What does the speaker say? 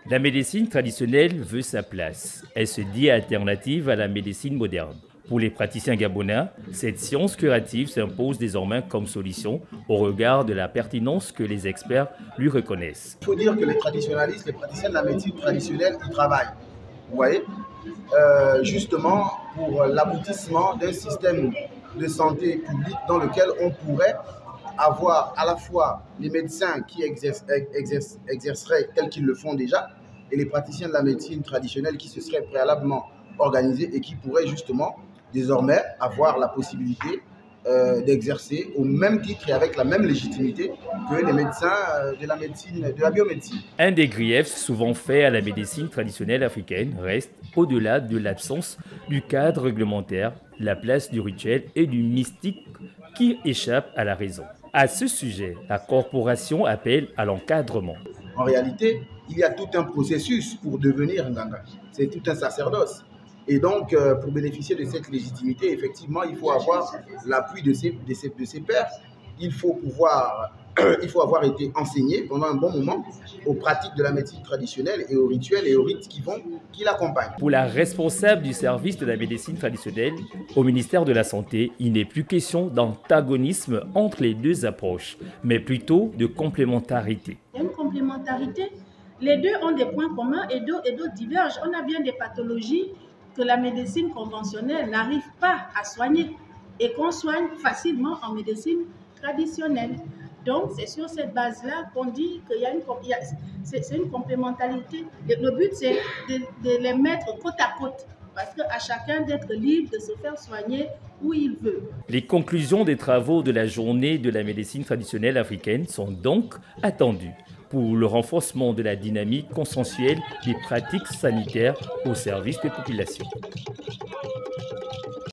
La médecine traditionnelle veut sa place. Elle se dit alternative à la médecine moderne. Pour les praticiens gabonais, cette science curative s'impose désormais comme solution au regard de la pertinence que les experts lui reconnaissent. Il faut dire que les traditionalistes, les praticiens de la médecine traditionnelle, ils travaillent. Vous voyez, justement pour l'aboutissement d'un système de santé publique dans lequel on pourrait avoir à la fois les médecins qui exerceraient tel qu'ils le font déjà et les praticiens de la médecine traditionnelle qui se seraient préalablement organisés et qui pourraient justement désormais avoir la possibilité d'exercer au même titre et avec la même légitimité que les médecins de la biomédecine. Un des griefs souvent faits à la médecine traditionnelle africaine reste, au-delà de l'absence du cadre réglementaire, la place du rituel et du mystique qui échappe à la raison. À ce sujet, la corporation appelle à l'encadrement. En réalité, il y a tout un processus pour devenir Nganga. C'est tout un sacerdoce. Et donc, pour bénéficier de cette légitimité, effectivement, il faut avoir l'appui de ses pairs. Il faut avoir été enseigné pendant un bon moment aux pratiques de la médecine traditionnelle et aux rituels et aux rites qui l'accompagnent. Pour la responsable du service de la médecine traditionnelle au ministère de la Santé, il n'est plus question d'antagonisme entre les deux approches, mais plutôt de complémentarité. Il y a une complémentarité. Les deux ont des points communs et d'autres divergent. On a bien des pathologies que la médecine conventionnelle n'arrive pas à soigner et qu'on soigne facilement en médecine traditionnelle. Donc, c'est sur cette base-là qu'on dit qu'il y a une complémentarité. Le but, c'est de les mettre côte à côte, parce qu'à chacun d'être libre de se faire soigner où il veut. Les conclusions des travaux de la journée de la médecine traditionnelle africaine sont donc attendues pour le renforcement de la dynamique consensuelle des pratiques sanitaires au service des populations.